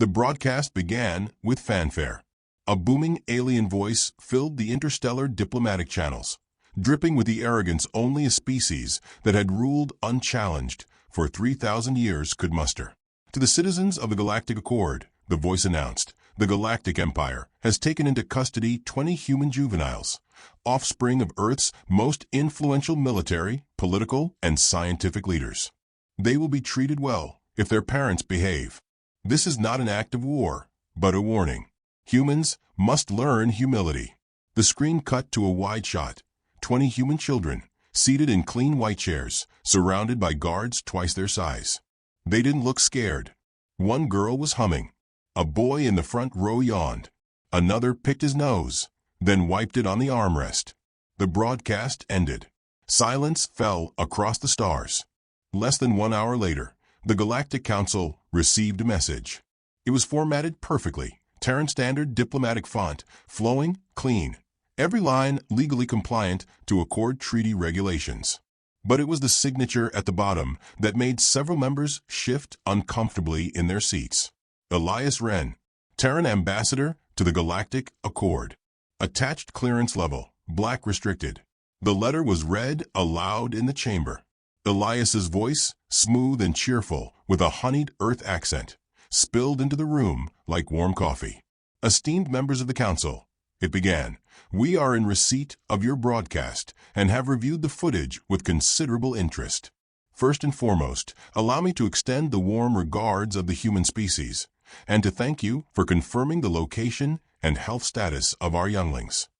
The broadcast began with fanfare. A booming alien voice filled the interstellar diplomatic channels, dripping with the arrogance only a species that had ruled unchallenged for 3,000 years could muster. To the citizens of the Galactic Accord, the voice announced, the Galactic Empire has taken into custody 20 human juveniles, offspring of Earth's most influential military, political, and scientific leaders. They will be treated well if their parents behave. This is not an act of war, but a warning. Humans must learn humility. The screen cut to a wide shot. 20 human children, seated in clean white chairs, surrounded by guards twice their size. They didn't look scared. One girl was humming. A boy in the front row yawned. Another picked his nose, then wiped it on the armrest. The broadcast ended. Silence fell across the stars. Less than 1 hour later, the Galactic Council received a message. It was formatted perfectly, Terran standard diplomatic font, flowing, clean. Every line legally compliant to Accord treaty regulations. But it was the signature at the bottom that made several members shift uncomfortably in their seats. Elias Wren, Terran Ambassador to the Galactic Accord. Attached clearance level, black restricted. The letter was read aloud in the chamber. Elias's voice, smooth and cheerful, with a honeyed Earth accent, spilled into the room like warm coffee. Esteemed members of the Council, it began, we are in receipt of your broadcast and have reviewed the footage with considerable interest. First and foremost, allow me to extend the warm regards of the human species and to thank you for confirming the location and health status of our younglings.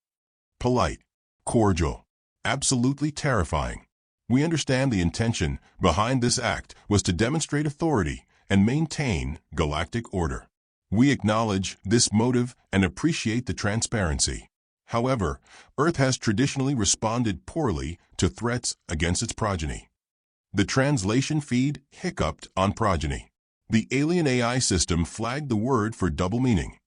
Polite, cordial, absolutely terrifying. We understand the intention behind this act was to demonstrate authority and maintain galactic order. We acknowledge this motive and appreciate the transparency. However, Earth has traditionally responded poorly to threats against its progeny. The translation feed hiccuped on progeny. The alien AI system flagged the word for double meaning,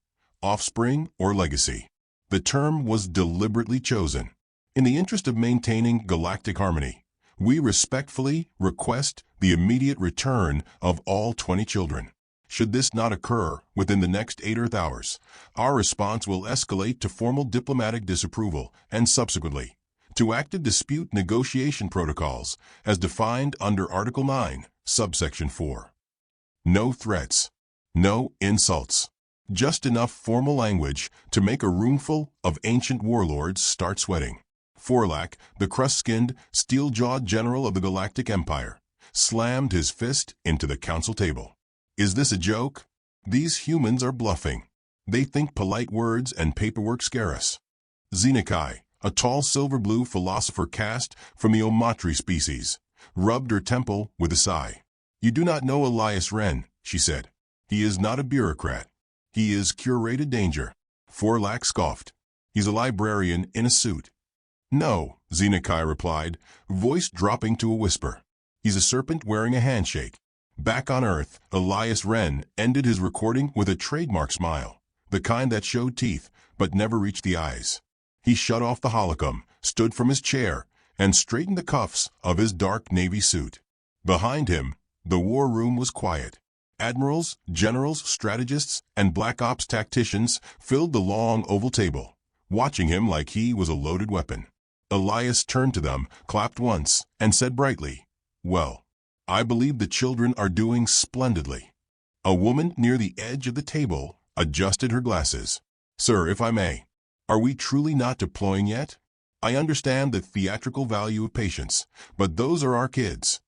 offspring or legacy. The term was deliberately chosen. In the interest of maintaining galactic harmony, we respectfully request the immediate return of all 20 children. Should this not occur within the next 8 Earth hours, our response will escalate to formal diplomatic disapproval and subsequently to active dispute negotiation protocols as defined under Article 9, Subsection 4. No threats, no insults, just enough formal language to make a roomful of ancient warlords start sweating. Forlac, the crust-skinned, steel-jawed general of the Galactic Empire, slammed his fist into the council table. Is this a joke? These humans are bluffing. They think polite words and paperwork scare us. Xenokai, a tall silver-blue philosopher caste from the Omatri species, rubbed her temple with a sigh. You do not know Elias Wren, she said. He is not a bureaucrat. He is curated danger. Forlac scoffed. He's a librarian in a suit. No, Xenokai replied, voice dropping to a whisper. He's a serpent wearing a handshake. Back on Earth, Elias Wren ended his recording with a trademark smile, the kind that showed teeth but never reached the eyes. He shut off the holocom, stood from his chair, and straightened the cuffs of his dark navy suit. Behind him, the war room was quiet. Admirals, generals, strategists, and Black Ops tacticians filled the long oval table, watching him like he was a loaded weapon. Elias turned to them, clapped once, and said brightly, well, I believe the children are doing splendidly. A woman near the edge of the table adjusted her glasses. Sir, if I may, are we truly not deploying yet? I understand the theatrical value of patience, but those are our kids.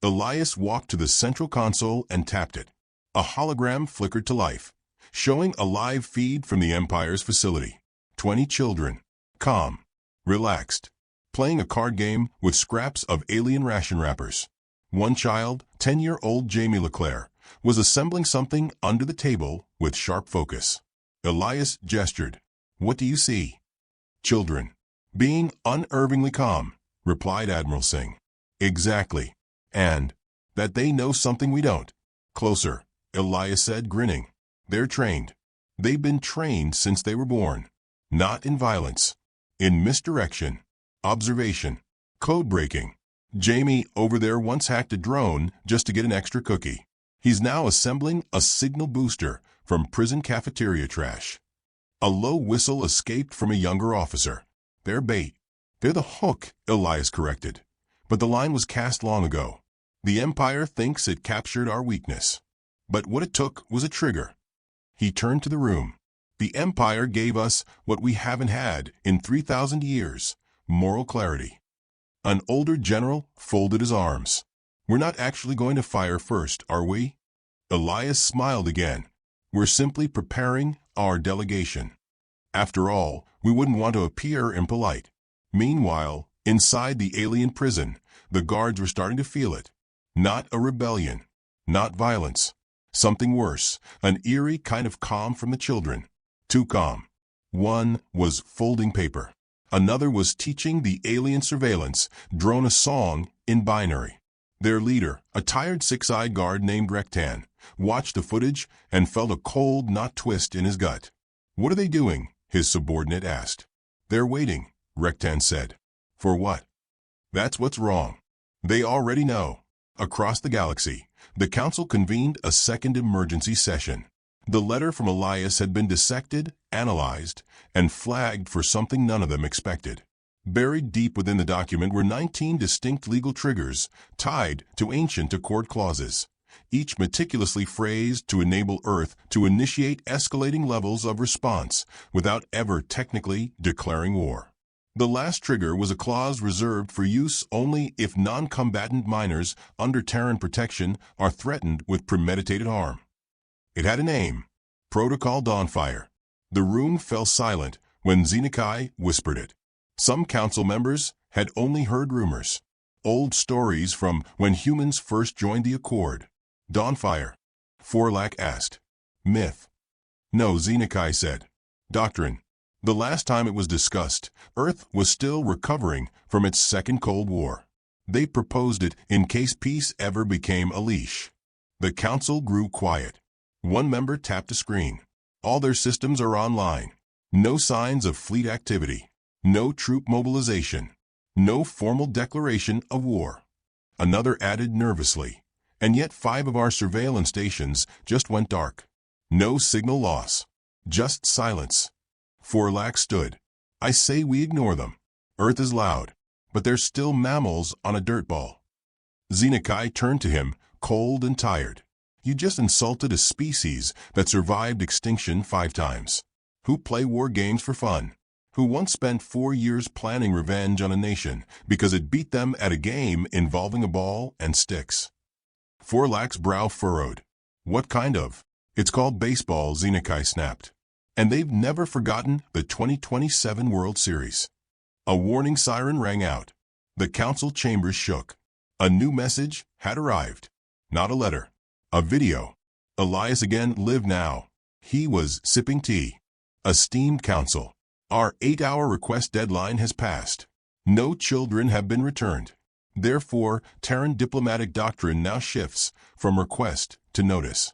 Elias walked to the central console and tapped it. A hologram flickered to life, showing a live feed from the Empire's facility. 20 children, calm, relaxed, playing a card game with scraps of alien ration wrappers. One child, 10-year-old Jamie Leclerc, was assembling something under the table with sharp focus. Elias gestured. What do you see? Children. Being unervingly calm, replied Admiral Singh. Exactly. And that they know something we don't. Closer, Elias said, grinning. They're trained. They've been trained since they were born. Not in violence. In misdirection. Observation. Code breaking. Jamie over there once hacked a drone just to get an extra cookie. He's now assembling a signal booster from prison cafeteria trash. A low whistle escaped from a younger officer. They're bait. They're the hook, Elias corrected. But the line was cast long ago. The Empire thinks it captured our weakness. But what it took was a trigger. He turned to the room. The Empire gave us what we haven't had in 3,000 years, moral clarity. An older general folded his arms. We're not actually going to fire first, are we? Elias smiled again. We're simply preparing our delegation. After all, we wouldn't want to appear impolite. Meanwhile, inside the alien prison, the guards were starting to feel it. Not a rebellion. Not violence. Something worse, an eerie kind of calm from the children. Too calm. One was folding paper. Another was teaching the alien surveillance drone a song in binary. Their leader, a tired six-eyed guard named Rektan, watched the footage and felt a cold knot twist in his gut. What are they doing? His subordinate asked. They're waiting, Rektan said. For what? That's what's wrong. They already know. Across the galaxy, the Council convened a second emergency session. The letter from Elias had been dissected, analyzed, and flagged for something none of them expected. Buried deep within the document were 19 distinct legal triggers tied to ancient accord clauses, each meticulously phrased to enable Earth to initiate escalating levels of response without ever technically declaring war. The last trigger was a clause reserved for use only if non-combatant minors under Terran protection are threatened with premeditated harm. It had a name, Protocol Dawnfire. The room fell silent when Xenokai whispered it. Some council members had only heard rumors, old stories from when humans first joined the Accord. Dawnfire? Forlak asked. Myth. No, Xenokai said. Doctrine. The last time it was discussed, Earth was still recovering from its second Cold War. They proposed it in case peace ever became a leash. The council grew quiet. One member tapped a screen. All their systems are online. No signs of fleet activity. No troop mobilization. No formal declaration of war. Another added nervously. And yet 5 of our surveillance stations just went dark. No signal loss. Just silence. Forlak stood. I say we ignore them. Earth is loud, but they're still mammals on a dirt ball. Xenokai turned to him, cold and tired. You just insulted a species that survived extinction 5 times. Who play war games for fun. Who once spent 4 years planning revenge on a nation because it beat them at a game involving a ball and sticks. Forlak's brow furrowed. What kind of? It's called baseball, Xenokai snapped. And they've never forgotten the 2027 World Series. A warning siren rang out. The council chambers shook. A new message had arrived. Not a letter. A video. Elias again lived now. He was sipping tea. Esteemed council. Our 8-hour request deadline has passed. No children have been returned. Therefore, Terran diplomatic doctrine now shifts from request to notice.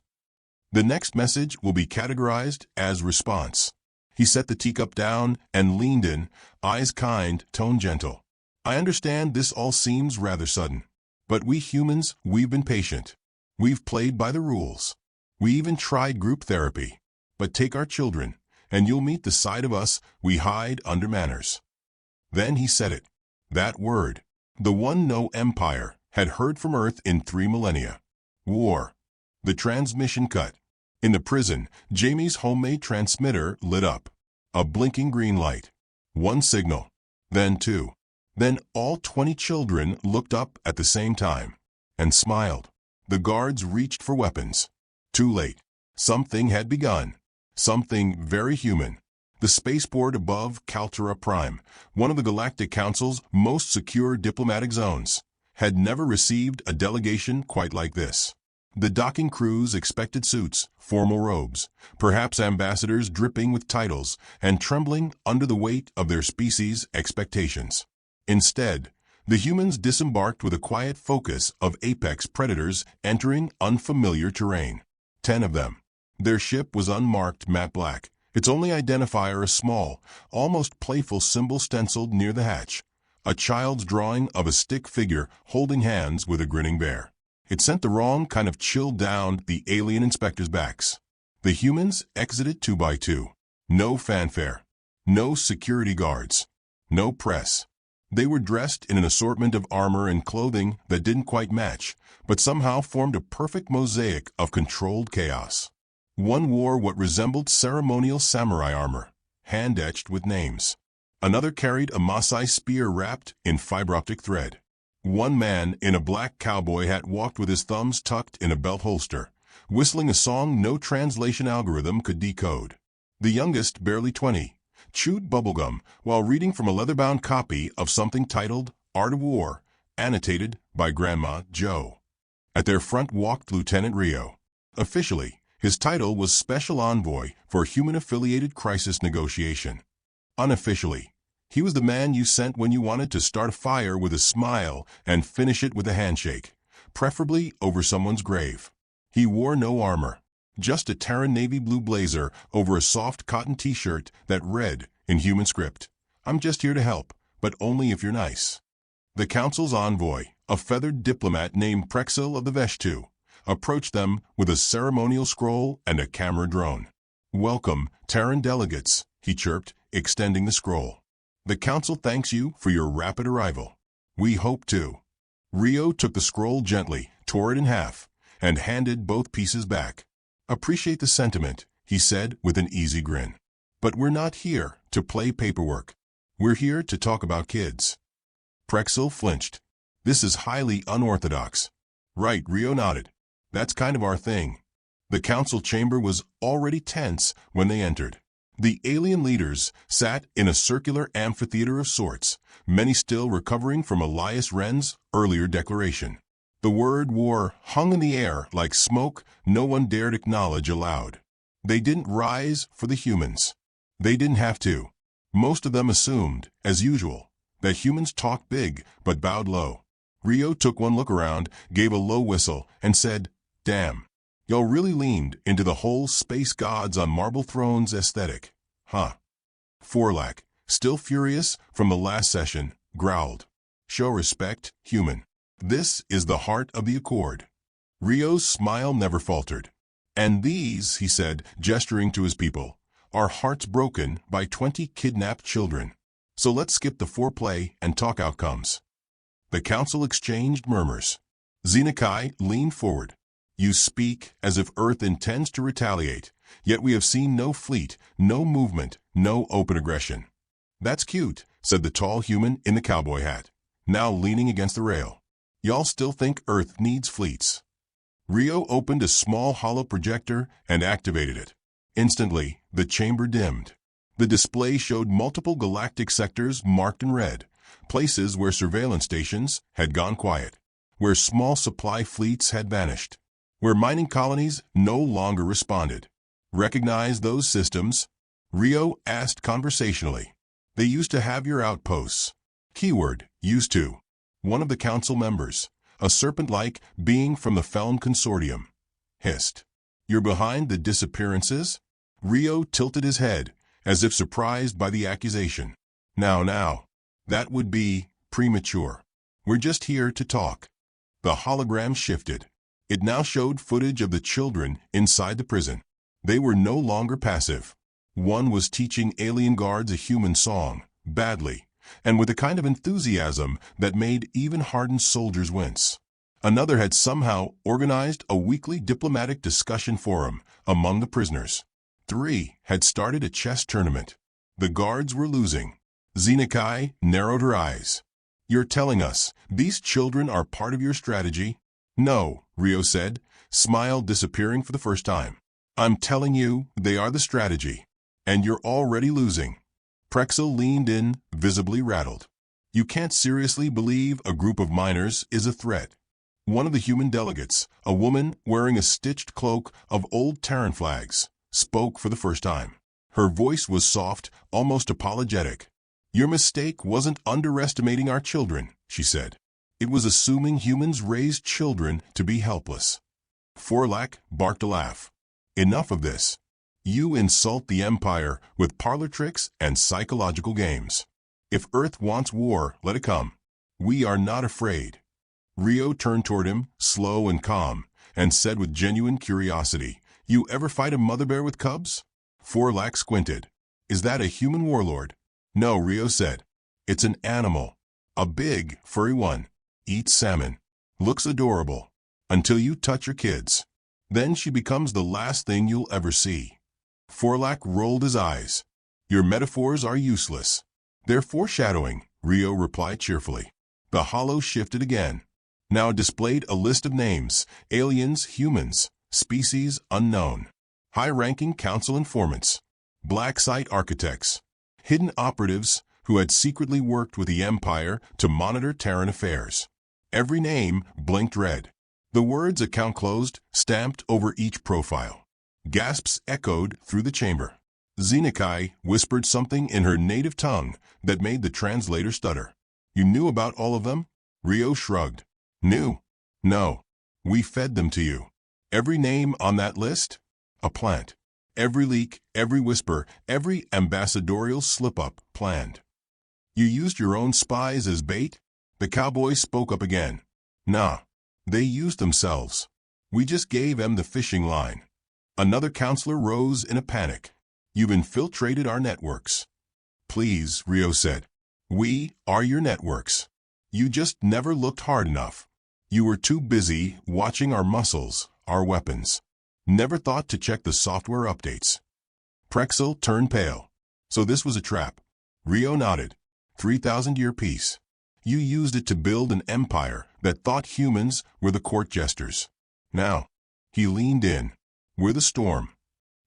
The next message will be categorized as response. He set the teacup down and leaned in, eyes kind, tone gentle. I understand this all seems rather sudden. But we humans, we've been patient. We've played by the rules. We even tried group therapy. But take our children, and you'll meet the side of us we hide under manners. Then he said it. That word. The one no empire had heard from Earth in 3 millennia. War. The transmission cut. In the prison, Jamie's homemade transmitter lit up. A blinking green light. 1 signal. Then 2. Then all 20 children looked up at the same time. And smiled. The guards reached for weapons. Too late. Something had begun. Something very human. The spaceport above Kaltura Prime, one of the Galactic Council's most secure diplomatic zones, had never received a delegation quite like this. The docking crews expected suits, formal robes, perhaps ambassadors dripping with titles and trembling under the weight of their species' expectations. Instead, the humans disembarked with a quiet focus of apex predators entering unfamiliar terrain. 10 of them. Their ship was unmarked matte black, its only identifier a small, almost playful symbol stenciled near the hatch, a child's drawing of a stick figure holding hands with a grinning bear. It sent the wrong kind of chill down the alien inspectors' backs. The humans exited 2 by 2. No fanfare. No security guards. No press. They were dressed in an assortment of armor and clothing that didn't quite match, but somehow formed a perfect mosaic of controlled chaos. One wore what resembled ceremonial samurai armor, hand-etched with names. Another carried a Maasai spear wrapped in fiber-optic thread. One man in a black cowboy hat walked with his thumbs tucked in a belt holster, whistling a song no translation algorithm could decode. The youngest, barely 20, chewed bubblegum while reading from a leather-bound copy of something titled Art of War, annotated by Grandma Joe. At their front walked Lieutenant Rio. Officially, his title was Special Envoy for Human-Affiliated Crisis Negotiation. Unofficially, he was the man you sent when you wanted to start a fire with a smile and finish it with a handshake, preferably over someone's grave. He wore no armor, just a Terran navy blue blazer over a soft cotton t-shirt that read, in human script, "I'm just here to help, but only if you're nice." The council's envoy, a feathered diplomat named Prexil of the Veshtu, approached them with a ceremonial scroll and a camera drone. "Welcome, Terran delegates," he chirped, extending the scroll. "The council thanks you for your rapid arrival. We hope to." Rio took the scroll gently, tore it in half, and handed both pieces back. "Appreciate the sentiment," he said with an easy grin. "But we're not here to play paperwork. We're here to talk about kids." Prexil flinched. "This is highly unorthodox." "Right," Rio nodded. "That's kind of our thing." The council chamber was already tense when they entered. The alien leaders sat in a circular amphitheater of sorts, many still recovering from Elias Wren's earlier declaration. The word war hung in the air like smoke no one dared acknowledge aloud. They didn't rise for the humans. They didn't have to. Most of them assumed, as usual, that humans talked big but bowed low. Rio took one look around, gave a low whistle, and said, "Damn. Y'all really leaned into the whole space gods on marble thrones aesthetic, huh?" Forlac, still furious from the last session, growled, "Show respect, human. This is the heart of the Accord." Rio's smile never faltered. "And these," he said, gesturing to his people, "are hearts broken by 20 kidnapped children. So let's skip the foreplay and talk outcomes." The council exchanged murmurs. Xenakai leaned forward. "You speak as if Earth intends to retaliate, yet we have seen no fleet, no movement, no open aggression." "That's cute," said the tall human in the cowboy hat, now leaning against the rail. "Y'all still think Earth needs fleets." Rio opened a small hollow projector and activated it. Instantly, the chamber dimmed. The display showed multiple galactic sectors marked in red, places where surveillance stations had gone quiet, where small supply fleets had vanished, where mining colonies no longer responded. "Recognize those systems?" Rio asked conversationally. "They used to have your outposts." Keyword, used to. One of the council members, a serpent-like being from the Felon Consortium, hissed. "You're behind the disappearances?" Rio tilted his head, as if surprised by the accusation. Now, that would be premature. We're just here to talk." The hologram shifted. It now showed footage of the children inside the prison. They were no longer passive. One was teaching alien guards a human song, badly, and with a kind of enthusiasm that made even hardened soldiers wince. Another had somehow organized a weekly diplomatic discussion forum among the prisoners. 3 had started a chess tournament. The guards were losing. Xenakai narrowed her eyes. "You're telling us these children are part of your strategy?" "No," Rio said, smile disappearing for the first time. "I'm telling you they are the strategy. And you're already losing." Prexil leaned in, visibly rattled. "You can't seriously believe a group of miners is a threat." One of the human delegates, a woman wearing a stitched cloak of old Terran flags, spoke for the first time. Her voice was soft, almost apologetic. "Your mistake wasn't underestimating our children," she said. "It was assuming humans raised children to be helpless." Forlac barked a laugh. "Enough of this. You insult the Empire with parlor tricks and psychological games. If Earth wants war, let it come. We are not afraid." Rio turned toward him, slow and calm, and said with genuine curiosity, "You ever fight a mother bear with cubs?" Forlax squinted. "Is that a human warlord?" "No," Rio said. "It's an animal. A big, furry one. Eats salmon. Looks adorable. Until you touch her kids. Then she becomes the last thing you'll ever see." Forlax rolled his eyes. "Your metaphors are useless." "They're foreshadowing," Rio replied cheerfully. The hollow shifted again. Now it displayed a list of names: aliens, humans, species unknown, high-ranking council informants, black site architects, hidden operatives who had secretly worked with the Empire to monitor Terran affairs. Every name blinked red. The words "account closed" stamped over each profile. Gasps echoed through the chamber. Xenokai whispered something in her native tongue that made the translator stutter. "You knew about all of them?" Rio shrugged. "Knew? No. We fed them to you. Every name on that list? A plant. Every leak, every whisper, every ambassadorial slip-up planned." "You used your own spies as bait?" The cowboy spoke up again. "Nah. They used themselves. We just gave them the fishing line." Another counselor rose in a panic. "You've infiltrated our networks." "Please," Rio said. "We are your networks. You just never looked hard enough. You were too busy watching our muscles, our weapons. Never thought to check the software updates." Prexel turned pale. "So this was a trap?" Rio nodded. 3,000-year peace. You used it to build an empire that thought humans were the court jesters. Now, he leaned in. We're the storm.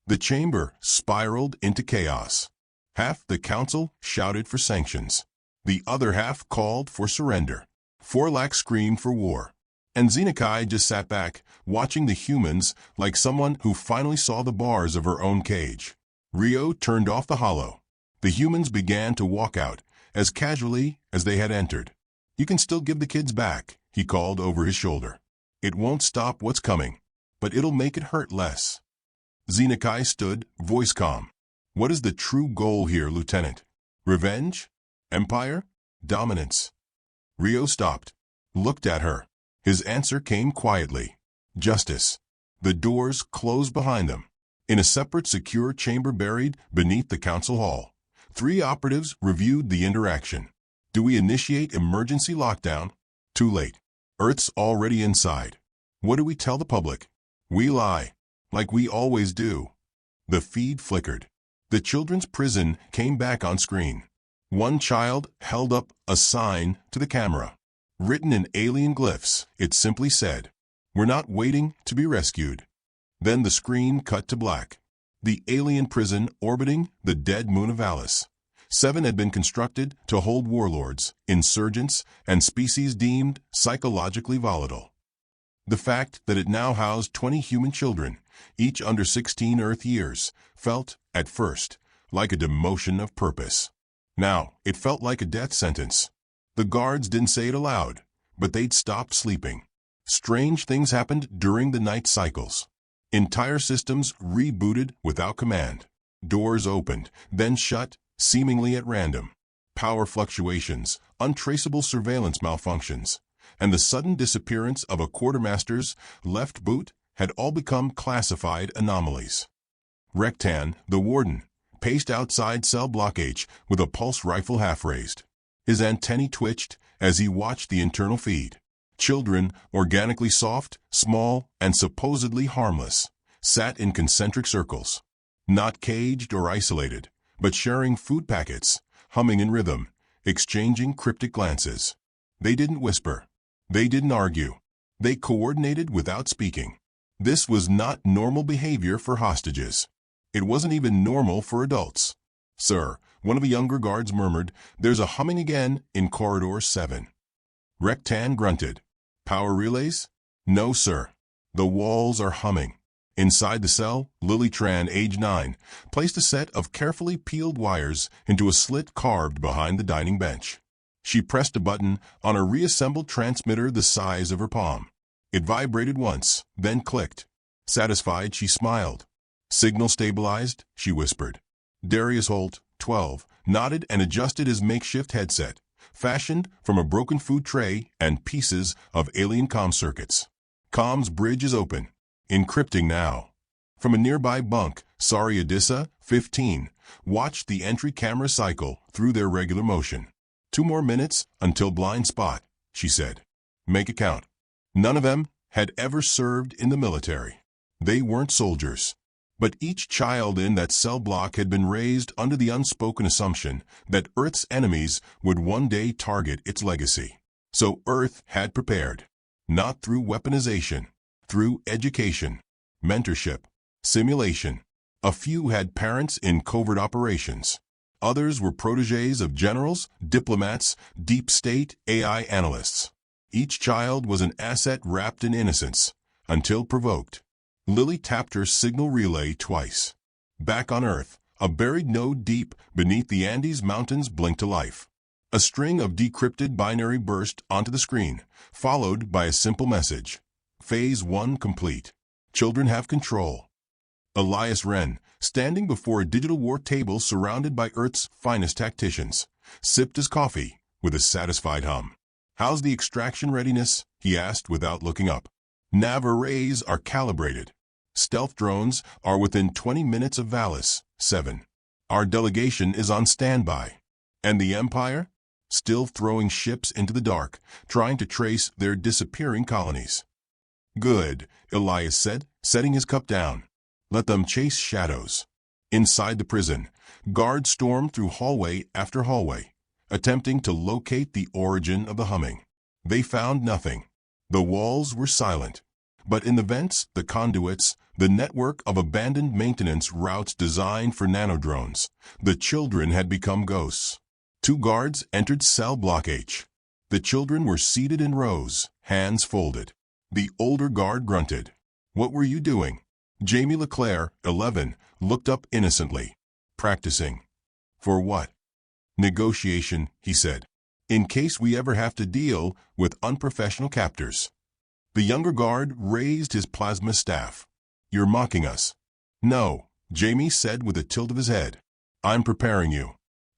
The chamber spiraled into chaos. Half the council shouted for sanctions. The other half called for surrender. Forlax screamed for war. And Xenokai just sat back, watching the humans like someone who finally saw the bars of her own cage. Rio turned off the hollow. The humans began to walk out, as casually as they had entered. "You can still give the kids back," he called over his shoulder. "It won't stop what's coming, but it'll make it hurt less." Xenokai stood, voice calm. "What is the true goal here, Lieutenant? Revenge? Empire? Dominance?" Rio stopped, looked at her. His answer came quietly. "Justice." The doors closed behind them. In a separate secure chamber buried beneath the council hall, 3 operatives reviewed the interaction. "Do we initiate emergency lockdown?" "Too late. Earth's already inside." "What do we tell the public?" "We lie, like we always do." The feed flickered. The children's prison came back on screen. One child held up a sign to the camera. Written in alien glyphs, it simply said, "We're not waiting to be rescued." Then the screen cut to black. The alien prison orbiting the dead moon of Alice. 7 had been constructed to hold warlords, insurgents, and species deemed psychologically volatile. The fact that it now housed 20 human children, each under 16 Earth years, felt, at first, like a demotion of purpose. Now, it felt like a death sentence. The guards didn't say it aloud, but they'd stopped sleeping. Strange things happened during the night cycles. Entire systems rebooted without command. Doors opened, then shut, seemingly at random. Power fluctuations, untraceable surveillance malfunctions, and the sudden disappearance of a quartermaster's left boot had all become classified anomalies. Rectan, the warden, paced outside cell block H with a pulse rifle half-raised. His antennae twitched as he watched the internal feed. Children, organically soft, small, and supposedly harmless, sat in concentric circles. Not caged or isolated, but sharing food packets, humming in rhythm, exchanging cryptic glances. They didn't whisper. They didn't argue. They coordinated without speaking. This was not normal behavior for hostages. It wasn't even normal for adults. "Sir," one of the younger guards murmured, "there's a humming again in Corridor 7. Rectan grunted. "Power relays?" "No, sir. The walls are humming." Inside the cell, Lily Tran, age 9, placed a set of carefully peeled wires into a slit carved behind the dining bench. She pressed a button on a reassembled transmitter the size of her palm. It vibrated once, then clicked. Satisfied, she smiled. "Signal stabilized," she whispered. Darius Holt, 12, nodded and adjusted his makeshift headset, fashioned from a broken food tray and pieces of alien comm circuits. Comms bridge is open. Encrypting now. From a nearby bunk, Sari Adissa, 15, watched the entry camera cycle through their regular motion. 2 more minutes until blind spot, she said. Make it count. None of them had ever served in the military. They weren't soldiers. But each child in that cell block had been raised under the unspoken assumption that Earth's enemies would one day target its legacy. So Earth had prepared. Not through weaponization, through education, mentorship, simulation. A few had parents in covert operations. Others were protégés of generals, diplomats, deep state AI analysts. Each child was an asset wrapped in innocence, until provoked. Lily tapped her signal relay twice. Back on Earth, a buried node deep beneath the Andes Mountains blinked to life. A string of decrypted binary burst onto the screen, followed by a simple message. Phase 1 complete. Children have control. Elias Wren, standing before a digital war table surrounded by Earth's finest tacticians, sipped his coffee with a satisfied hum. How's the extraction readiness? He asked without looking up. Nav arrays are calibrated. Stealth drones are within 20 minutes of Valis, 7. Our delegation is on standby. And the Empire? Still throwing ships into the dark, trying to trace their disappearing colonies. Good, Elias said, setting his cup down. Let them chase shadows. Inside the prison, guards stormed through hallway after hallway, attempting to locate the origin of the humming. They found nothing. The walls were silent. But in the vents, the conduits, the network of abandoned maintenance routes designed for nanodrones, the children had become ghosts. 2 guards entered cell block H. The children were seated in rows, hands folded. The older guard grunted. What were you doing? Jamie Leclerc, 11, looked up innocently. Practicing. For what? Negotiation, he said. In case we ever have to deal with unprofessional captors. The younger guard raised his plasma staff. You're mocking us. No, Jamie said with a tilt of his head. I'm preparing you.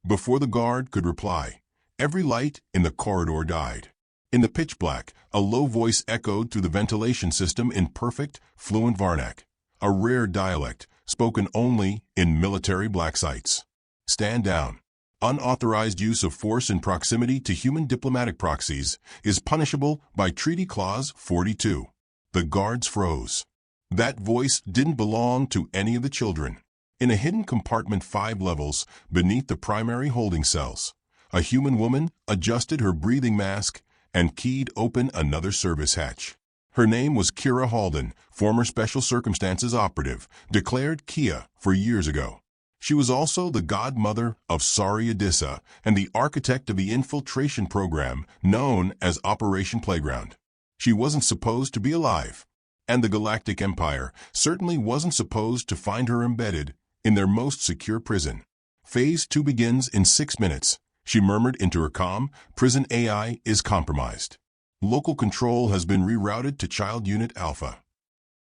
Before the guard could reply, every light in the corridor died. In the pitch black, a low voice echoed through the ventilation system in perfect, fluent Varnak, a rare dialect spoken only in military black sites. Stand down. Unauthorized use of force in proximity to human diplomatic proxies is punishable by Treaty Clause 42. The guards froze. That voice didn't belong to any of the children. In a hidden compartment 5 levels beneath the primary holding cells, a human woman adjusted her breathing mask and keyed open another service hatch. Her name was Kira Halden, former Special Circumstances operative, declared Kia for years ago. She was also the godmother of Sari Adissa and the architect of the infiltration program known as Operation Playground. She wasn't supposed to be alive, and the Galactic Empire certainly wasn't supposed to find her embedded in their most secure prison. Phase 2 begins in 6 minutes, she murmured into her comm. Prison AI is compromised. Local control has been rerouted to Child Unit Alpha.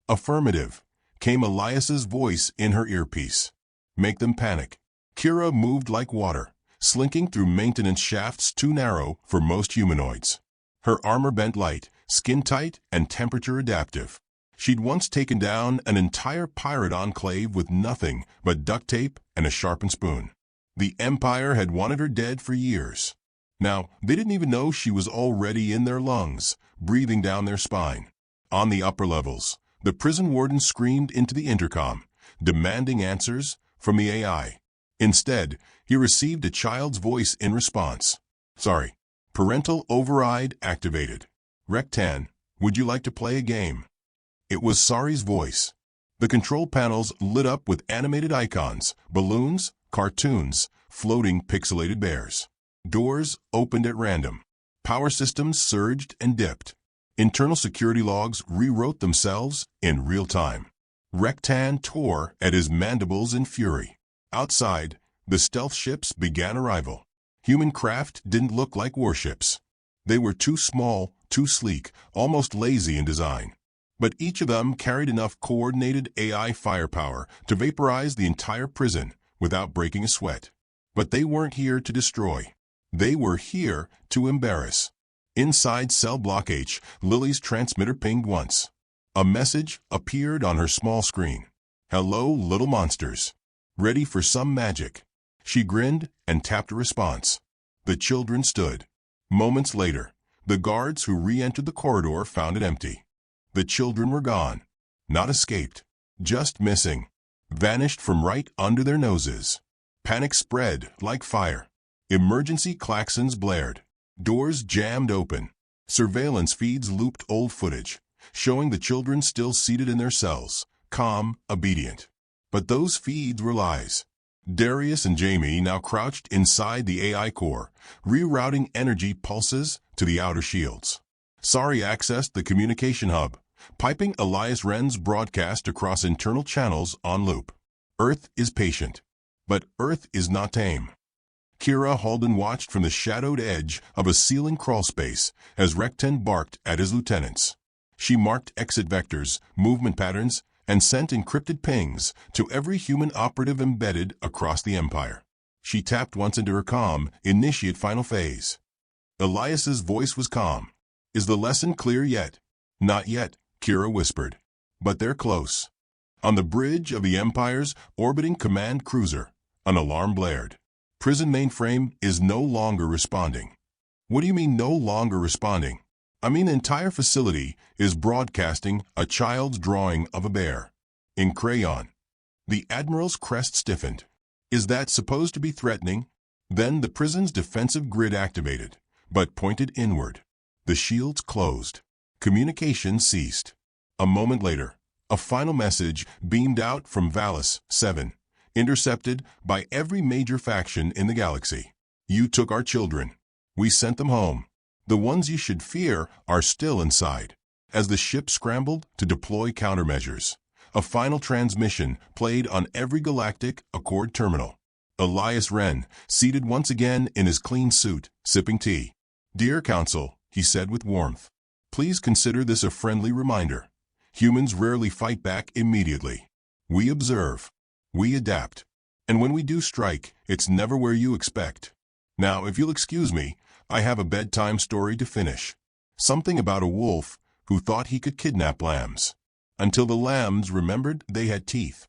Affirmative, came Elias's voice in her earpiece. Make them panic. Kira moved like water, slinking through maintenance shafts too narrow for most humanoids. Her armor bent light, skin tight and temperature adaptive. She'd once taken down an entire pirate enclave with nothing but duct tape and a sharpened spoon. The Empire had wanted her dead for years. Now, they didn't even know she was already in their lungs, breathing down their spine. On the upper levels, the prison warden screamed into the intercom, demanding answers from the AI. Instead, he received a child's voice in response. Sorry. Parental override activated. Rectan, would you like to play a game? It was Sari's voice. The control panels lit up with animated icons, balloons, cartoons, floating pixelated bears. Doors opened at random. Power systems surged and dipped. Internal security logs rewrote themselves in real time. Rectan tore at his mandibles in fury. Outside, the stealth ships began arrival. Human craft didn't look like warships. They were too small, too sleek, almost lazy in design. But each of them carried enough coordinated AI firepower to vaporize the entire prison without breaking a sweat. But they weren't here to destroy. They were here to embarrass. Inside cell block H, Lily's transmitter pinged once. A message appeared on her small screen. "Hello, little monsters. Ready for some magic?" She grinned and tapped a response. The children stood. Moments later, the guards who re-entered the corridor found it empty. The children were gone. Not escaped. Just missing. Vanished from right under their noses. Panic spread like fire. Emergency klaxons blared. Doors jammed open. Surveillance feeds looped old footage, showing the children still seated in their cells, calm, obedient. But those feeds were lies. Darius and Jamie now crouched inside the AI core, rerouting energy pulses to the outer shields. Sari accessed the communication hub, piping Elias Wren's broadcast across internal channels on loop. Earth is patient, but Earth is not tame. Kira Halden watched from the shadowed edge of a ceiling crawlspace as Recten barked at his lieutenants. She marked exit vectors, movement patterns, and sent encrypted pings to every human operative embedded across the Empire. She tapped once into her comm, initiate final phase. Elias's voice was calm. "Is the lesson clear yet?" "Not yet," Kira whispered. "But they're close." On the bridge of the Empire's orbiting command cruiser, an alarm blared. "Prison mainframe is no longer responding." "What do you mean no longer responding?" "I mean the entire facility is broadcasting a child's drawing of a bear. In crayon." The Admiral's crest stiffened. "Is that supposed to be threatening?" Then the prison's defensive grid activated, but pointed inward. The shields closed. Communication ceased. A moment later, a final message beamed out from Valis 7, intercepted by every major faction in the galaxy. "You took our children. We sent them home. The ones you should fear are still inside." As the ship scrambled to deploy countermeasures, a final transmission played on every galactic Accord terminal. Elias Wren, seated once again in his clean suit, sipping tea. "Dear Council," he said with warmth, "please consider this a friendly reminder. Humans rarely fight back immediately. We observe. We adapt. And when we do strike, it's never where you expect. Now, if you'll excuse me, I have a bedtime story to finish. Something about a wolf who thought he could kidnap lambs, until the lambs remembered they had teeth."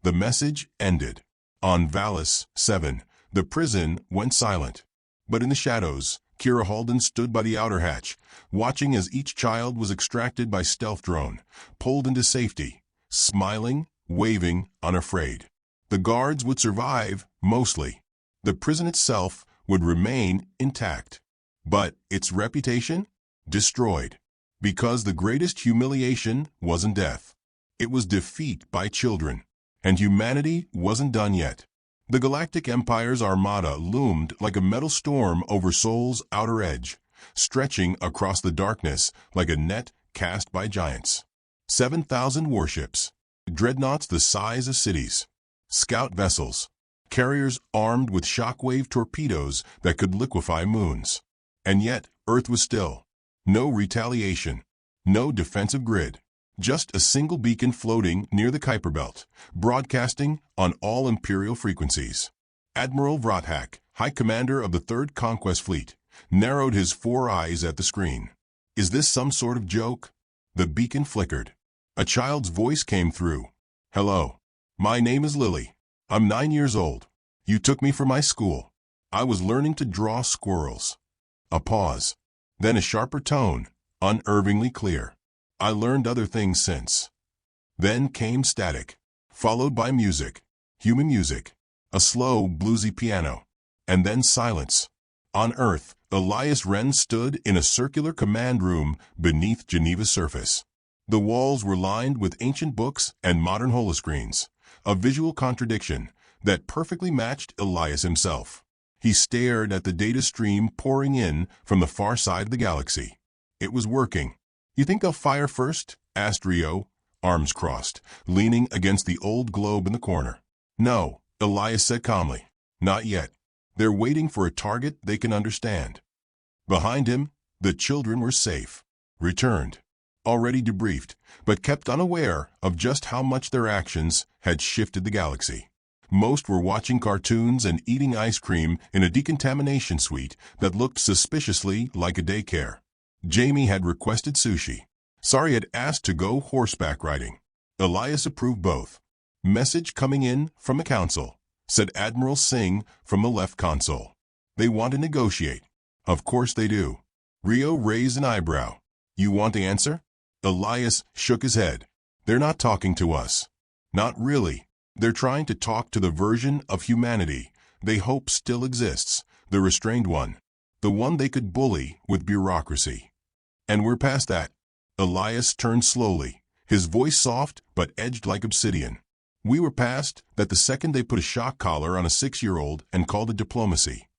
The message ended. On Valis 7, the prison went silent. But in the shadows, Kira Halden stood by the outer hatch, watching as each child was extracted by stealth drone, pulled into safety, smiling, waving, unafraid. The guards would survive, mostly. The prison itself would remain intact. But its reputation? Destroyed. Because the greatest humiliation wasn't death. It was defeat by children. And humanity wasn't done yet. The Galactic Empire's armada loomed like a metal storm over Sol's outer edge, stretching across the darkness like a net cast by giants. 7,000 warships, dreadnoughts the size of cities, scout vessels, carriers armed with shockwave torpedoes that could liquefy moons. And yet, Earth was still. No retaliation, no defensive grid. Just a single beacon floating near the Kuiper Belt, broadcasting on all Imperial frequencies. Admiral Vrothak, High Commander of the 3rd Conquest Fleet, narrowed his 4 eyes at the screen. Is this some sort of joke? The beacon flickered. A child's voice came through. "Hello. My name is Lily. I'm 9 years old. You took me for my school. I was learning to draw squirrels." A pause. Then a sharper tone, unervingly clear. "I learned other things since." Then came static, followed by music, human music, a slow, bluesy piano, and then silence. On Earth, Elias Wren stood in a circular command room beneath Geneva's surface. The walls were lined with ancient books and modern holoscreens, a visual contradiction that perfectly matched Elias himself. He stared at the data stream pouring in from the far side of the galaxy. It was working. "You think they'll fire first?" asked Rio, arms crossed, leaning against the old globe in the corner. "No," Elias said calmly. "Not yet. They're waiting for a target they can understand." Behind him, the children were safe, returned, already debriefed, but kept unaware of just how much their actions had shifted the galaxy. Most were watching cartoons and eating ice cream in a decontamination suite that looked suspiciously like a daycare. Jamie had requested sushi. Sari had asked to go horseback riding. Elias approved both. "Message coming in from the council," said Admiral Singh from the left console. "They want to negotiate." "Of course they do." Rio raised an eyebrow. "You want the answer?" Elias shook his head. "They're not talking to us." "Not really. They're trying to talk to the version of humanity they hope still exists, the restrained one, the one they could bully with bureaucracy. And we're past that." Elias turned slowly, his voice soft but edged like obsidian. "We were past that the second they put a shock collar on a 6-year-old and called it diplomacy."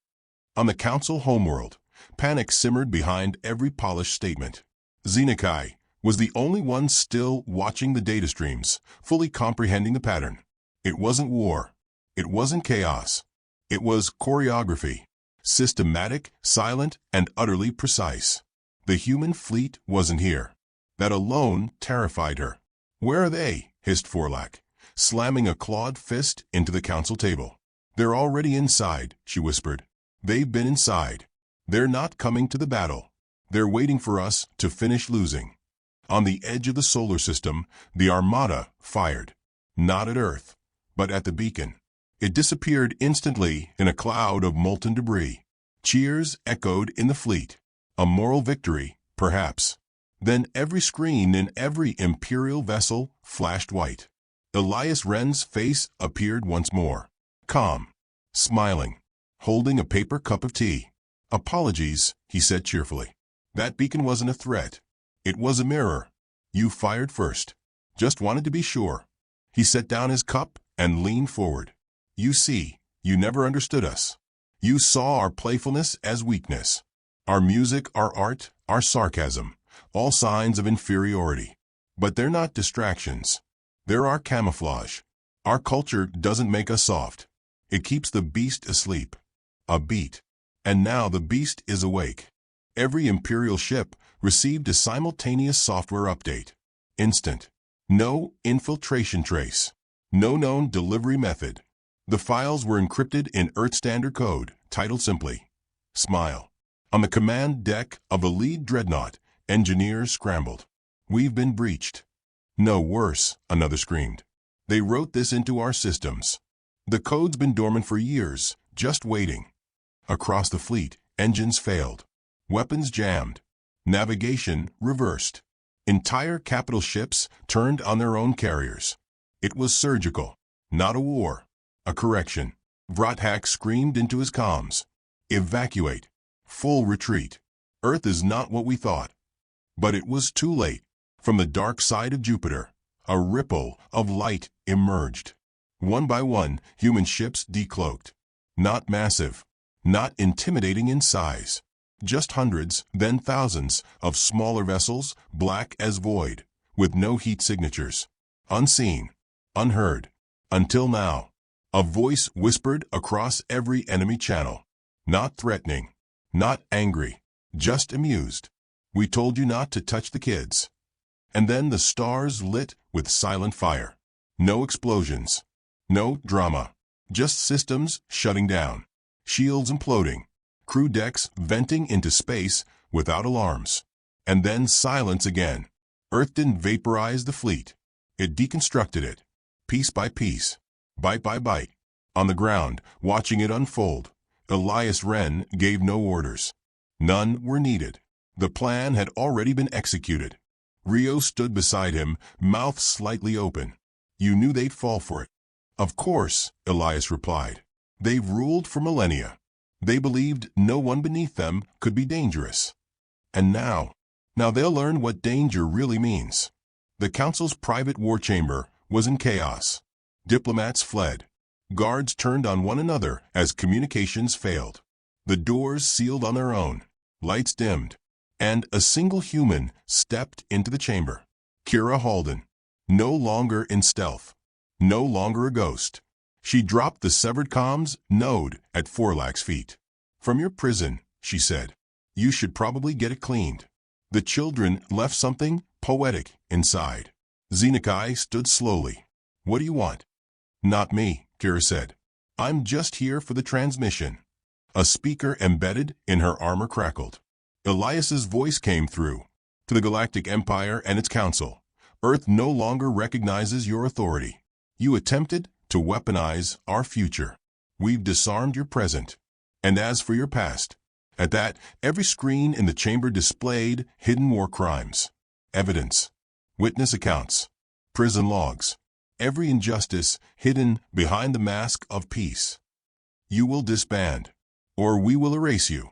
On the council homeworld, panic simmered behind every polished statement. Xenokai was the only one still watching the data streams, fully comprehending the pattern. It wasn't war. It wasn't chaos. It was choreography. Systematic, silent, and utterly precise. The human fleet wasn't here. That alone terrified her. "Where are they?" hissed Forlac, slamming a clawed fist into the council table. "They're already inside," she whispered. "They've been inside. They're not coming to the battle. They're waiting for us to finish losing." On the edge of the solar system, the Armada fired. Not at Earth, but at the beacon. It disappeared instantly in a cloud of molten debris. Cheers echoed in the fleet. A moral victory, perhaps. Then every screen in every Imperial vessel flashed white. Elias Wren's face appeared once more. Calm. Smiling. Holding a paper cup of tea. "Apologies," he said cheerfully. "That beacon wasn't a threat. It was a mirror. You fired first. Just wanted to be sure." He set down his cup and leaned forward. "You see, you never understood us. You saw our playfulness as weakness. Our music, our art, our sarcasm, all signs of inferiority. But they're not distractions. They're our camouflage. Our culture doesn't make us soft. It keeps the beast asleep. A beat. And now the beast is awake." Every Imperial ship received a simultaneous software update. Instant. No infiltration trace. No known delivery method. The files were encrypted in Earth Standard Code, titled simply, "Smile." On the command deck of the lead dreadnought, engineers scrambled. "We've been breached." "No, worse," another screamed. "They wrote this into our systems. The code's been dormant for years, just waiting." Across the fleet, engines failed. Weapons jammed. Navigation reversed. Entire capital ships turned on their own carriers. It was surgical. Not a war. A correction. Vrathak screamed into his comms. "Evacuate. Full retreat. Earth is not what we thought." But it was too late. From the dark side of Jupiter, a ripple of light emerged. One by one, human ships decloaked. Not massive. Not intimidating in size. Just hundreds, then thousands, of smaller vessels, black as void, with no heat signatures. Unseen. Unheard. Until now. A voice whispered across every enemy channel. Not threatening. Not angry. Just amused. "We told you not to touch the kids." And then the stars lit with silent fire. No explosions. No drama. Just systems shutting down. Shields imploding. Crew decks venting into space without alarms. And then silence again. Earth didn't vaporize the fleet. It deconstructed it. Piece by piece. Bite by bite. On the ground, watching it unfold, Elias Wren gave no orders. None were needed. The plan had already been executed. Rio stood beside him, mouth slightly open. "You knew they'd fall for it." "Of course," Elias replied. "They've ruled for millennia. They believed no one beneath them could be dangerous. And now they'll learn what danger really means." The council's private war chamber was in chaos. Diplomats fled. Guards turned on one another as communications failed. The doors sealed on their own. Lights dimmed. And a single human stepped into the chamber. Kira Halden. No longer in stealth. No longer a ghost. She dropped the severed comms node at Forlac's feet. "From your prison," she said. "You should probably get it cleaned." The children left something poetic inside. Xenokai stood slowly. "What do you want?" "Not me," Kira said. I'm just here for the transmission. A speaker embedded in her armor crackled. Elias's voice came through. To the Galactic Empire and its council, Earth no longer recognizes your authority. You attempted to weaponize our future. We've disarmed your present. And as for your past, at that, every screen in the chamber displayed hidden war crimes, evidence, witness accounts, prison logs, every injustice hidden behind the mask of peace. You will disband, or we will erase you.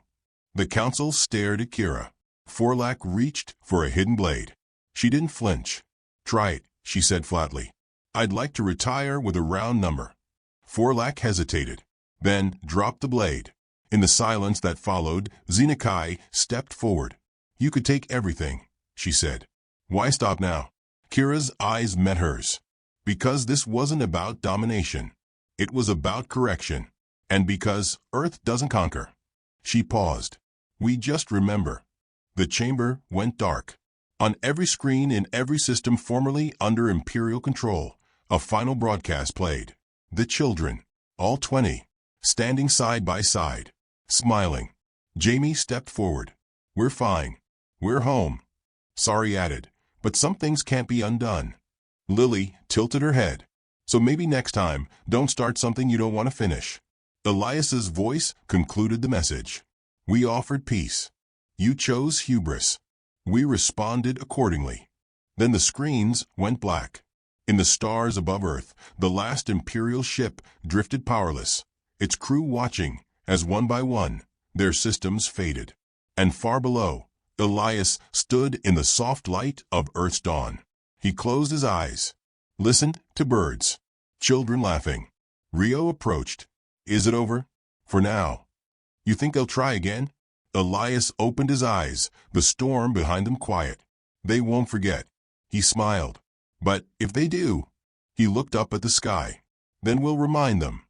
The council stared at Kira. Forlac reached for a hidden blade. She didn't flinch. Try it, she said flatly. I'd like to retire with a round number. Forlac hesitated, then dropped the blade. In the silence that followed, Xenakai stepped forward. You could take everything, she said. Why stop now? Kira's eyes met hers. Because this wasn't about domination. It was about correction. And because Earth doesn't conquer. She paused. We just remember. The chamber went dark. On every screen in every system formerly under Imperial control, a final broadcast played. The children, all 20, standing side by side, smiling. Jamie stepped forward. We're fine. We're home. Sari added, but some things can't be undone. Lily tilted her head. So maybe next time, don't start something you don't want to finish. Elias's voice concluded the message. We offered peace. You chose hubris. We responded accordingly. Then the screens went black. In the stars above Earth, the last Imperial ship drifted powerless, its crew watching as one by one their systems faded. And far below, Elias stood in the soft light of Earth's dawn. He closed his eyes, listened to birds, children laughing. Rio approached. Is it over? For now. You think they'll try again? Elias opened his eyes, the storm behind them quiet. They won't forget. He smiled. But if they do, he looked up at the sky. Then we'll remind them.